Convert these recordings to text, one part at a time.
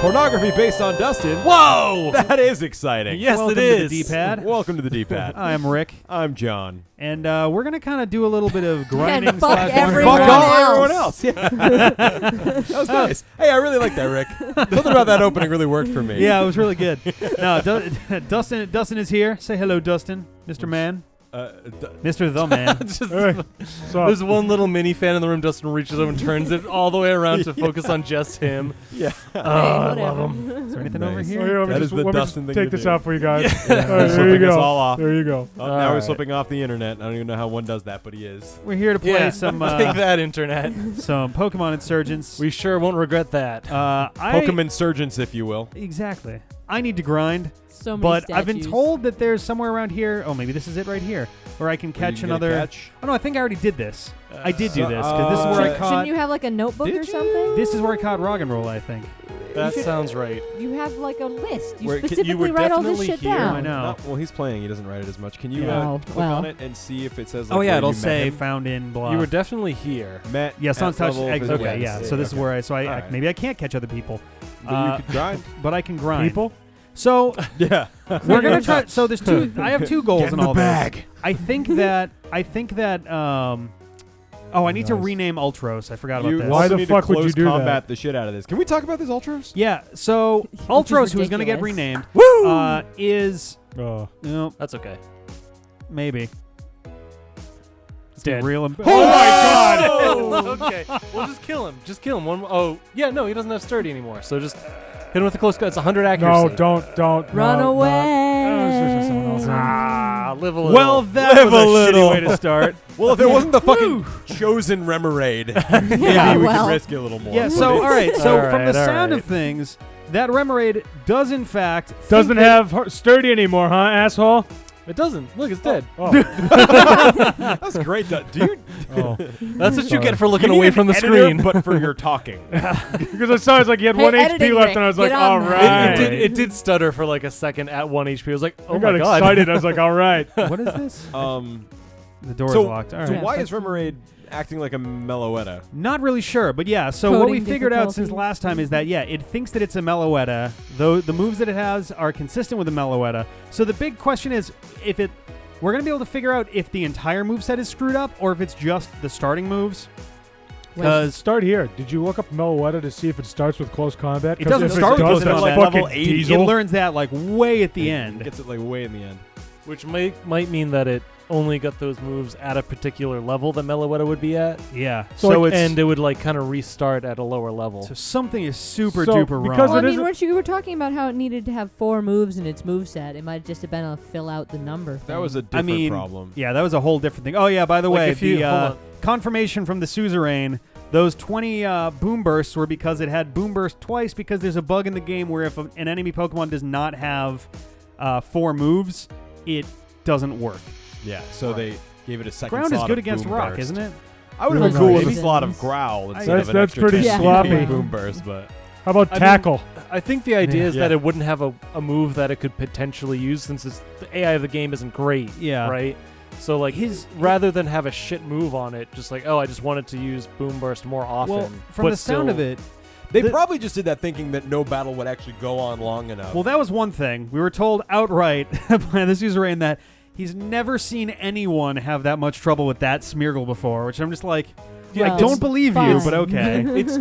Pornography based on Dustin. Whoa! That is exciting. Yes, Welcome it is. to the D-pad. Welcome to the D-pad. I'm Rick, I'm John. and we're gonna kind of do a little bit of grinding. And fuck slash everyone wondering. else. everyone else. Yeah. That was nice. Hey, I really like that, Rick. Something about that opening really worked for me. Yeah, it was really good. No, Dustin is here. Say hello, Dustin, Mr. Man, Mr. The Man. Just, there's one little mini fan in the room. Dustin reaches over and turns it all the way around to focus on just him. Yeah. I love him. Is there anything Nice. over Oh, here? here, let me That just, is the let me Dustin just thing take to this do. out for you guys. Yeah. All right, there Slipping you us go. all off. There you go. Oh, All now we're right. slipping off the internet. I don't even know how one does that, but he is. We're here to play Yeah, some take that, internet. some Pokemon Insurgence. We sure won't regret that. Pokemon Insurgence, if you will. Exactly. I need to grind, So many but statues. I've been told that there's somewhere around here. Oh, maybe this is it right here, where I can catch You gonna another. catch? Oh no, I think I already did this. I did do so- this because this is where I Shouldn't caught. you have like a notebook Did or you? something? This is where I caught Rock and Roll. I think. That sounds right. You have like a list. You Where- you specifically were write all this definitely shit here. down. I know. No, well, he's playing. He doesn't write it as much. Can you Oh, click well. on it and see if it says? Like, Oh yeah, where it'll you met say him? found in blah. You were definitely here. Met. yeah, someone's at touched. level of his Okay, webs. yeah. So this is where I. So I Alright. maybe I can't catch other people, But you could grind. but I can grind. People? So Yeah. we're gonna try. So there's two. I have two goals Get in in the all bag. this. I think that. Oh, I need to Nice. rename Ultros. I forgot about You this. Why also the need fuck to would you close do that? combat the shit out of this. Can we talk about this Ultros? Yeah. So Which is Ultros, who's gonna get ridiculous. renamed, Woo! is Oh. That's okay. maybe. Dead. Real. Oh my God! Oh, okay. Well, just kill him. Just kill him. Oh, yeah, no, he doesn't have sturdy anymore. So just hit him with a close cut. It's 100 accuracy. No, don't. Run no, away. No, someone else. Live a little. Well, that Live was a a little. shitty way to start. Well, if it wasn't the fucking chosen Remoraid, maybe we well. could risk it a little more. Yeah. But So it's- all right. So All from the right, all sound right. of things, that Remoraid does in fact Doesn't think that- have sturdy anymore, huh, asshole? It doesn't. Look, it's dead. Oh. That's great, dude. Oh. That's what you Sorry. get for looking You away need from the an editor, screen. but for your talking. Because it sounds like you had Hey, 1 HP editing, left, Rick, and I was get like, on all that. right. It did stutter for like a second at 1 HP. I was like, oh I my got god. excited. I was like, all right. What is this? The door is so, locked. All so right. why is Remoraid acting like a Meloetta? Not really sure, but yeah. So what we Coding figured out since difficulties. last time is that it thinks that it's a Meloetta, though the moves that it has are consistent with a Meloetta. So the big question is we're gonna be able to figure out if the entire moveset is screwed up or if it's just the starting moves. Because Start here. Did you look up Meloetta to see if it starts with close combat? It 'Cause doesn't if start with does, close that's combat. fucking Level 80. it diesel. learns that like way at the end. Gets it like way in the end. Which might mean that it only got those moves at a particular level that Meloetta would be at. Yeah. So, So like, it's And it would like kind of restart at a lower level. so something is super So, duper because Well, wrong. I it mean, isn't- you were talking about how it needed to have 4 moves in its moveset. It might just have been a fill out the number thing. That was a different problem. Yeah, that was a whole different thing. Oh yeah, by the Like, way, if you- the hold on. confirmation from the suzerain, those 20 boom bursts were because it had boom burst twice because there's a bug in the game where if an enemy Pokemon does not have 4 moves, it doesn't work. Yeah, so they gave it a second Ground is slot good of against Boom rock, Burst. isn't it? I would have been Nice. cool with a Maybe. slot of Growl instead That's- of an that's extra pretty 10 sloppy. Boom Burst, but How about I mean- tackle? I think the idea is Yeah. that it wouldn't have a move that it could potentially use since the AI of the game isn't great. Yeah. Right? So like rather than have a shit move on it, just like, oh, I just wanted to use Boom Burst more often. Well, from but the sound of still- it, they The- probably just did that thinking that no battle would actually go on long enough. well, that was one thing. We were told outright by the suzerain that he's never seen anyone have that much trouble with that Smeargle before, which I'm just like, Yeah, I it's don't believe you, fine. but okay. it's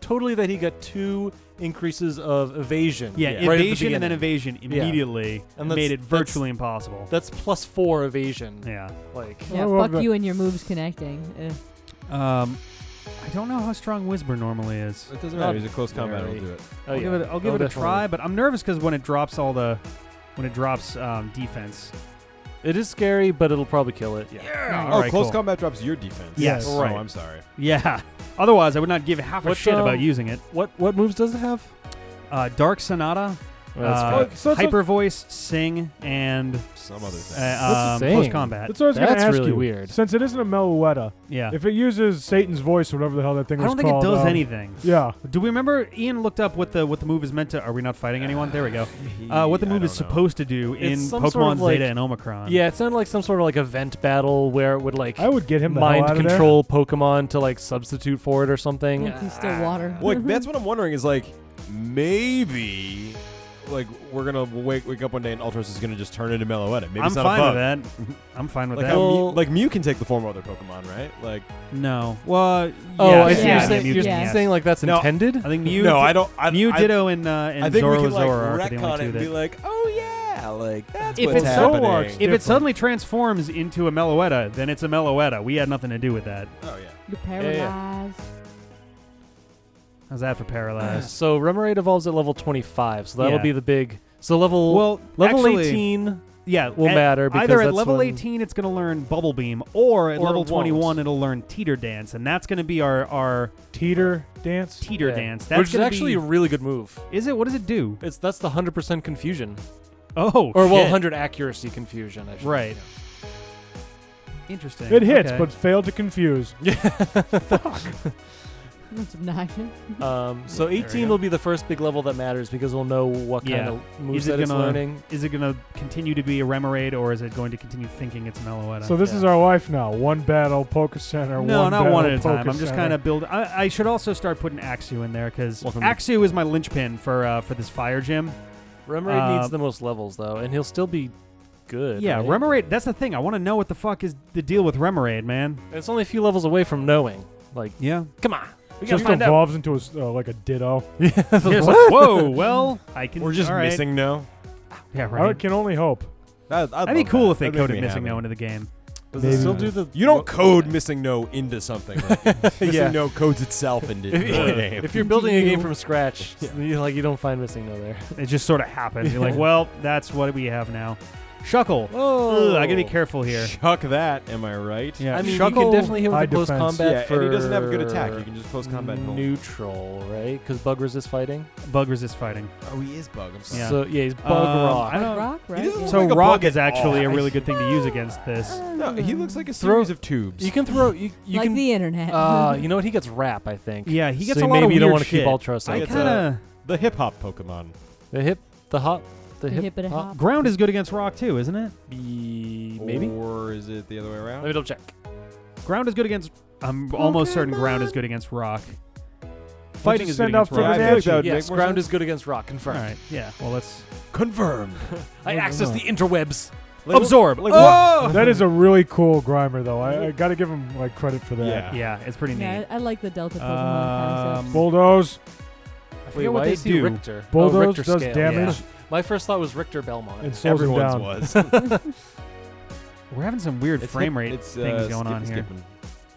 totally that he got 2 increases of evasion. Yeah, right at the evasion and then beginning. evasion immediately And that's- made it that's- virtually impossible. That's plus 4 evasion. Yeah. Like Yeah, I love fuck that. you and your moves connecting. I don't know how strong Whisper normally is. it doesn't matter. He's a close combat. very- Will do it. oh, I'll yeah. give it. I'll give it a definitely. try, but I'm nervous because when it drops defense. It is scary, but it'll probably kill it. Yeah. Oh, close combat drops your defense. Yes. Oh, Right. I'm sorry. Yeah. Otherwise, I would not give half a What, shit about using it. What moves does it have? Dark Sonata, Well, that's fair. Hyper Voice, Sing, and Some other thing. What's it Close saying? Combat. That's what I was going to That's ask really you. weird. Since it isn't a Meloetta, Yeah. if it uses Satan's voice or whatever the hell that thing I was don't think it called, does anything. Yeah. Do we remember Ian looked up what the move is meant to? Are we not fighting anyone? There we go. What the I move is don't know. supposed to do in It's some Pokemon sort of like- Zeta and Omicron. Yeah, it sounded like some sort of like event battle where it would like I would get him the hell mind out of there. control Pokemon to like substitute for it or something. Look, he's still water. Well, like, that's what I'm wondering is like, maybe like we're gonna wake up one day and Ultros is gonna just turn into Meloetta. Maybe I'm it's not fine a with bug. that. I'm fine with Like, that. how Well- Mew, like Mew can take the form of other Pokemon, right? Like No. Well, Oh, yes, I see. yeah, You're saying, Mew you're can, yeah. yes. saying like that's No. intended. I think Mew. no, I don't. Mew, I, Ditto, and I think we can like Zoroark are the retcon only it two and be that. like, oh yeah, like that's If what's it's happening. Zoroark's If it different. suddenly transforms into a Meloetta, then it's a Meloetta. We had nothing to do with that. Oh yeah. You're yeah. paralyzed. How's that for Paralyzed? So Remoraid evolves at level 25, so that'll Yeah. be the big. So level Well, level actually, 18 yeah, will matter because either at that's level when- 18 it's going to learn Bubble Beam, or at Or level it 21 won't. it'll learn Teeter Dance, and that's going to be our Teeter dance. Teeter Yeah. Dance. That's which is gonna actually a be, really good move. is it? What does it do? That's the 100% confusion, Oh, or well, shit. 100 accuracy confusion. I should Right. Interesting. It hits, Okay. but failed to confuse. That's obnoxious. So we 18 go. will be the first big level that matters because we'll know what kind Yeah. of Is moveset it it's gonna learning. Is it going to continue to be a Remoraid, or is it going to continue thinking it's Meloetta? So this Yeah. is our life now. One battle, Poke Center. no, one not battle, one at a time. Poke I'm just Center. kind of building. I should also start putting Axew in there because Welcome to- Axew is my linchpin for this fire gym. Remoraid needs the most levels though, and he'll still be good. Yeah, right? Remoraid. That's the thing. I want to know what the fuck is the deal with Remoraid, man. And it's only a few levels away from knowing. Like, Yeah. come on, we gotta Just find out. evolves into like a Ditto. It's like, whoa. Well, I can. We're just all right. missing no. Yeah, I right. can only hope. That'd be cool if they coded missing no into the game. Does it Maybe. still do the? You don't code missing no into something. Like, missing Yeah. no codes itself into the game. If you're building a game from scratch, you don't find missing no there. It just sort of happens. You're like, well, that's what we have now. Shuckle. Oh, Ugh, I gotta be careful here. Chuck that, am I right? Yeah, I mean, Shuckle, you can definitely hit with high a close defense. combat Yeah, for. and he doesn't have a good attack. You can just close combat and hold. neutral, right? Because bug resist fighting. bug resist fighting. Oh, he is bug. I'm sorry. Yeah. So yeah, he's bug rock. I don't- Rock, right? doesn't Yeah. So like a rock bug is at actually all. a really good thing to use against this. No, he looks like a Throw- series of tubes. You can throw. You like can. the internet. You know what? He gets rap, I think. Yeah, he gets so a lot maybe of you don't weird want to keep shit. Ultros. I It's kind of the hip hop Pokemon. the hop. The The hip hip and a hop. ground is good against rock too, isn't it? Maybe. Or is it the other way around? Let me double check. Ground is good against. I'm almost certain ground is good against rock. Fighting you is good send up against for rock. Yeah, I feel like that would Yes, make more ground sense. is good against rock. All Confirmed. right. Yeah. Well, let's Confirmed. I access the interwebs. absorb. like oh! That is a really cool Grimer, though. I got to give him like credit for that. Yeah. Yeah, it's pretty neat. Yeah, I like the Delta Pokemon concept. Bulldoze. I Wait, forget what why they is he do. Richter? Bulldoze Richter does scale. damage. My first thought was Richter Belmont. It slows him Everyone's down. was. We're having some weird frame rate things going on here. Skipping.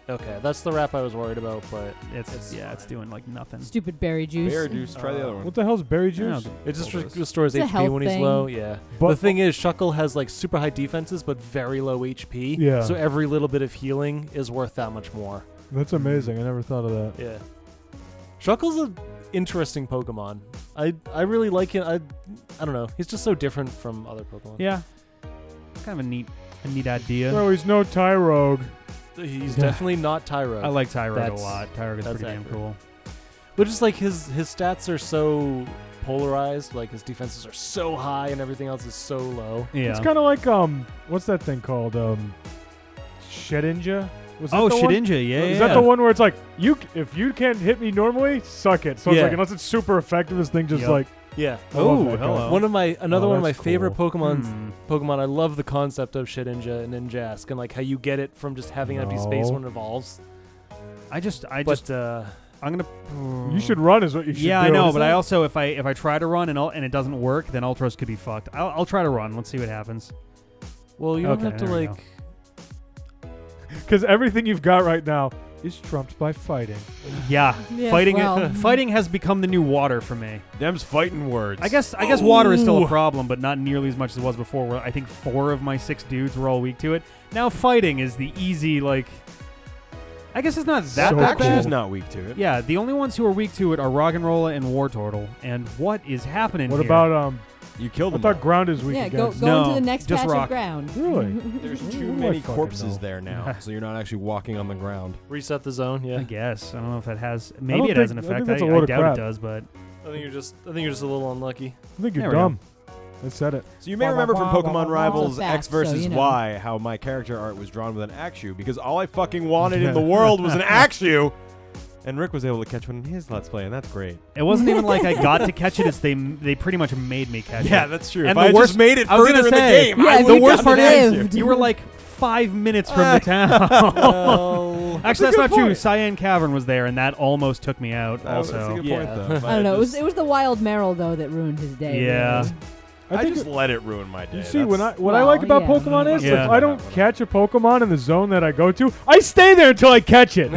Okay, that's the rap I was worried about, but It's It's it's doing like nothing. Stupid berry juice. Bear juice. Try the other one. What the hell's berry juice? Yeah, it just Bulldoze. restores It's a HP health when he's thing. low. Yeah. But The thing is, Shuckle has like super high defenses but very low HP. Yeah. So every little bit of healing is worth that much more. That's amazing. I never thought of that. Yeah. Shuckle's an interesting Pokemon. I really like him. I don't know. He's just so different from other Pokemon. Yeah, it's kind of a neat idea. Well, he's no Tyrogue. He's Yeah. definitely not Tyro. I like Tyrogue a That's- lot. Tyrogue is that's pretty damn accurate. cool. But just like his stats are so polarized, like his defenses are so high and everything else is so low. Yeah. It's kind of like what's that thing called? Shedinja. Was that Oh, the one? Shedinja, yeah. Is yeah. that the one where it's like if you can't hit me normally, suck it? So it's Yeah. like unless it's super effective, this thing just Yep. like Yeah. I love Oh, that guy. hello. One of my one of my that's favorite cool. Pokemon. I love the concept of Shedinja and Ninjask and like how you get it from just having that be space No. when it evolves. I just But I'm gonna. you should run is what you should Yeah, do. I know, Is but I that- also if I try to run and it doesn't work, then Ultros could be fucked. I'll try to run. Let's see what happens. well, you don't Okay, have to there we like. Because everything you've got right now is trumped by fighting. Yeah, Yeah, fighting well. fighting has become the new water for me. Them's fighting words. I guess water is still a Ooh. problem, but not nearly as much as it was before. Where I think 4 of my 6 dudes were all weak to it. Now fighting is the easy like. I guess it's not that So bad. Actually, cool. is not weak to it. Yeah, the only ones who are weak to it are Roggenrola and Wartortle. And what is happening What here? about You killed I them. thought ground is weak Yeah, go against. No, into the next just patch rock. of ground. Really? There's What too do I many fucking corpses know? there now, so you're not actually walking on the ground. Reset the zone. Yeah. I guess. I don't know if that has. don't Maybe it has an think- I effect. think that's I a load of doubt crap. it does, but. I think you're just a little unlucky. I think you're There we go. dumb. I said it. So you may remember from Pokemon Rivals It's a fact, X versus so you know. Y how my character art was drawn with an Axew because all I fucking wanted in the world was an Axew, And Rick was able to catch one in his Let's Play, and that's great. It wasn't even like I got to catch it. It's they pretty much made me catch it. Yeah, that's true. And if the I worst- just made it I was further gonna in the say, game, Yeah, I if would you the worst just part is lived. you were like 5 minutes from the town. Actually, that's not true. Cyan Cavern was there, and that almost took me out. That's a Also, good Yeah. point, though. I don't know. It was the wild Meryl though that ruined his day. Yeah. really. I I think just let it ruin my day. you see, what I Well, like about yeah. Pokemon is Yeah. if I don't catch a Pokemon in the zone that I go to, I stay there until I catch it.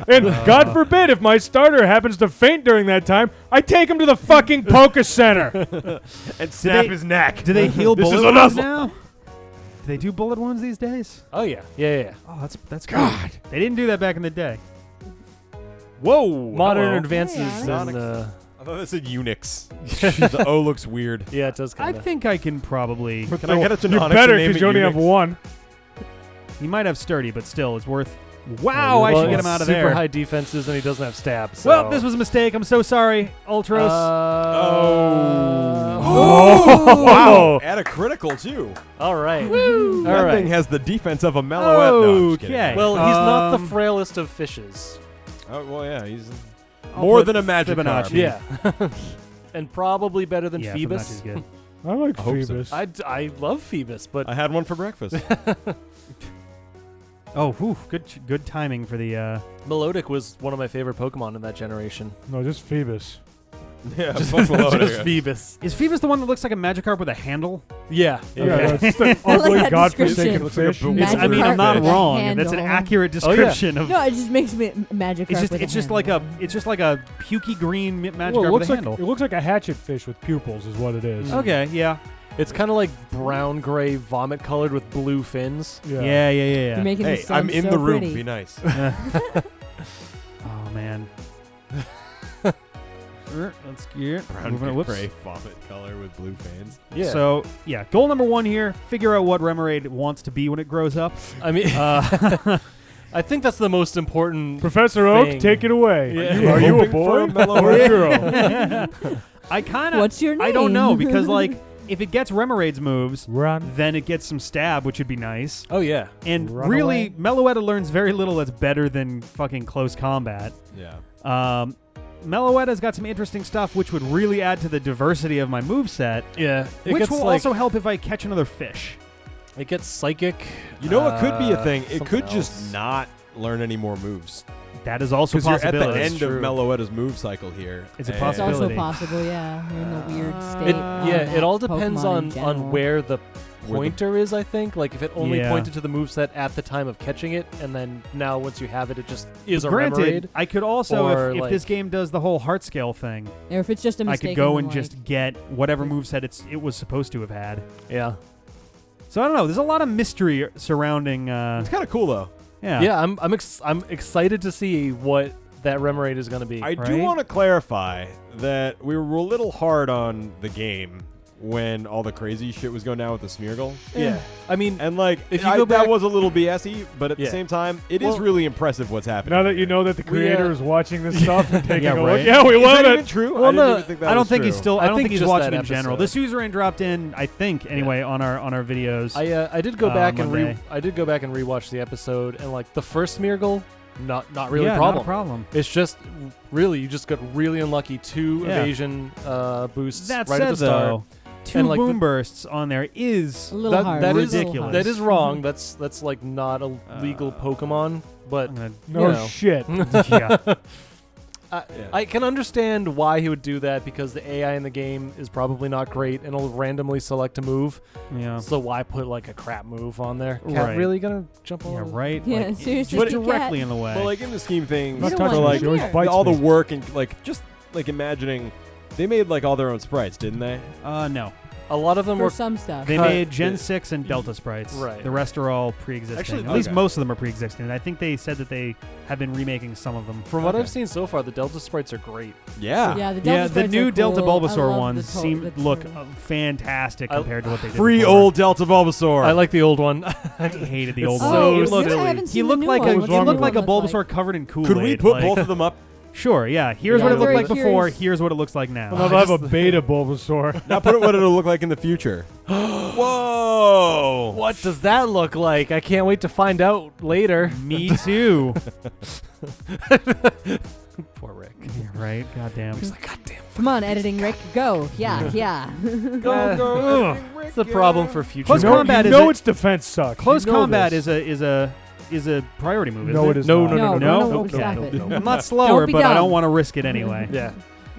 And God forbid if my starter happens to faint during that time, I take him to the fucking Poké Center. and snap they- his neck. do they heal This is bullet a wounds Nuzlocke. now? Do they do bullet wounds these days? Oh yeah, yeah. Oh, that's God. They didn't do that back in the day. Whoa! Modern hello. advances Hey, in I thought that said Unix. the O looks weird. yeah, it does I kind of. think I can probably. Can I get a You're Genonix better and name because it you only have Unix? one. He might have sturdy, but still, it's worth. Wow! I Well, should get it's him out of super there. high defenses, and he doesn't have stabs. So. Well, this was a mistake. I'm so sorry, Ultros. Oh, wow. At a critical, too. All right. Woo! That All right. thing has the defense of a Meloette. No, I'm just kidding. Okay. Well, he's not the Um, frailest of fishes. Oh, well, yeah, he's I'll more put than a magic Fibonacci. card. Yeah. And probably better than Yeah, Phoebus. Fibonacci's good. I like I hope so. Phoebus. I love Phoebus, but I had one for breakfast. Oh, whew, good timing for the. Melodic was one of my favorite Pokemon in that generation. No, just Phoebus. yeah, Just Meloette. Phoebus. Is Phoebus the one that looks like a Magikarp with a handle? Yeah. Yeah, Okay. that's the I like ugly, that godforsaken description. fish. Looks like a It's, I mean, I'm not Magikarp with a wrong. That's an handle. accurate description of. No, it just makes me magic. It's just like a pukey green Magikarp Well, it with looks a like handle. it looks like a hatchet fish with pupils, is what it is. Okay, yeah. It's kind of like brown gray vomit colored with blue fins. Yeah. You're making Hey, this sound I'm in so the room. pretty. Be nice. Oh man. Let's get Brown whoops. gray vomit color with blue fans. Yeah. So yeah, goal number 1 here: figure out what Remoraid wants to be when it grows up. I mean, I think that's the most important. Professor Oak, thing. take it away. Yeah. Are you a Hoping for boy a mellow or a end. girl? I kind of. What's your name? I don't know because like if it gets Remoraid's moves, Run. then it gets some stab, which would be nice. Oh yeah. And Run really, away. Meloetta learns very little that's better than fucking close combat. Yeah. Meloetta's got some interesting stuff, which would really add to the diversity of my moveset, Yeah. It which gets will like, also help if I catch another fish. It gets psychic. You know what could be a thing? It something could else. just not learn any more moves. That is also a Because you're at the possibility. end of True. Meloetta's move cycle here. It's a and- It's also possibility. possible, yeah. You're in the weird Uh, state. It, Ah, yeah, of it all that depends Pokemon in on general. where the Where the- pointer is, I think. Like, if it only Yeah. pointed to the moveset at the time of catching it, and then now once you have it, it just is a Granted, Remoraid. I could also, Or, if like- this game does the whole heart scale thing, Or if it's just a I mistake. could go and just get whatever moveset it was supposed to have had. Yeah. So I don't know. There's a lot of mystery surrounding. It's kind of cool, though. Yeah. Yeah, I'm excited to see what that Remoraid is going to be. I do Right? want to clarify that we were a little hard on the game when all the crazy shit was going down with the Smeargle. yeah. I mean, And, like, If you go that back- was a little BS-y, but at Yeah. the same time, it is Well- really impressive what's happening. Now that you know that the creator is watching this stuff and taking Yeah, a look, right. yeah, we Is love that even it. true? Well, I didn't no, even think that I don't was think true. he's still. I I don't think think he's just watching that in general. The episode. suzerain dropped in, I think, anyway, on our videos. I did go back and Monday. I did go back and rewatch the episode, and like the first Smeargle, not really yeah, a problem. Not a problem. It's just really you just got really unlucky 2 Yeah. evasion boosts That right said, at the start. though, 2 And, like, boom bursts on there is a little hard. that a is little ridiculous. hard. That is wrong. That's like not a legal Pokemon, but I'm gonna- No you know. shit. yeah. I can understand why he would do that because the AI in the game is probably not great and it'll randomly select a move. Yeah. So why put like a crap move on there? Cat Right. really gonna jump all Yeah, over? right. Yeah, like, seriously, just Cat. directly in the way. But, like, in the scheme of things, Not don't touching want her. to She always hear. bites all the me. work and, like, just, like, imagining, they made, like, all their own sprites, didn't they? No. A lot of them For were some stuff. They Cut. made Gen 6 and Delta sprites. Right. The rest are all pre-existing. Actually, At least okay. most of them are pre-existing. And I think they said that they have been remaking some of them. from what Okay. I've seen so far, the Delta sprites are great. Yeah. yeah, the Delta Yeah, the sprites new are Delta cool. I Bulbasaur love ones the seem the look turtle. fantastic I- compared to what they did Free before. old Delta Bulbasaur. I like the old one. I hated the It's old so one. Oh, silly. really? I haven't He seen the looked new like one. a What's he the looked new like a one look Bulbasaur covered in Kool-Aid. Could we put like- both of them up Sure, yeah. Here's Yeah, what it I'm looked very like before. curious. Here's what it looks like now. I'll have a beta Bulbasaur. Now put it what it'll look like in the future. Whoa! What does that look like? I can't wait to find out later. Me too. Poor Rick. Yeah, right? Goddamn. He's like, God damn. Come on, editing Rick, go. Yeah, yeah. Go. It's the problem for future. Close You know, combat you is know a- its defense sucks. Close You know combat this. is a priority move, isn't No, it? it is No, not. no, no, no, okay. stop it. I'm not slower, Don't be but I don't dumb. want to risk it anyway. Yeah.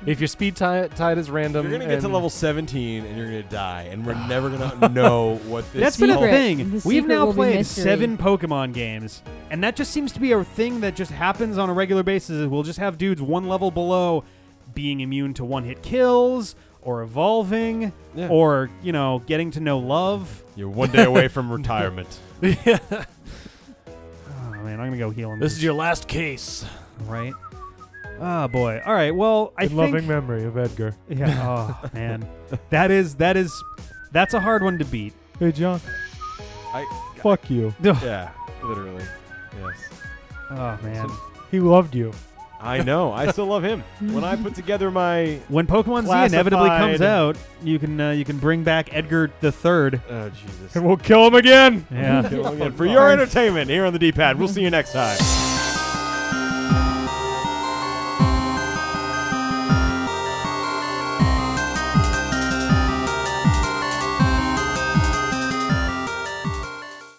If your speed tied is random, You're gonna get to and- level 17 and you're gonna die, and we're never gonna know what this. That's been a secret. thing. The We've secret now will be played mystery. 7 Pokemon games, and that just seems to be a thing that just happens on a regular basis. We'll just have dudes one level below being immune to one-hit kills, or evolving, Yeah. or, you know, getting to know love. You're one day away from retirement. Yeah. Oh, man, I'm going to go heal him. This is your last case. Right? Oh, boy. All right, well, I In think... loving memory of Edgar. Yeah, oh, man. That's a hard one to beat. Hey, John. I- Fuck you. Yeah, literally. Yes. Oh, man. He loved you. I know. I still love him. When I put together my When Pokemon Z inevitably comes Classified. out, you can bring back Edgar the Third. oh Jesus. And we'll kill him again. Yeah. And for your entertainment here on the D-Pad, we'll see you next time.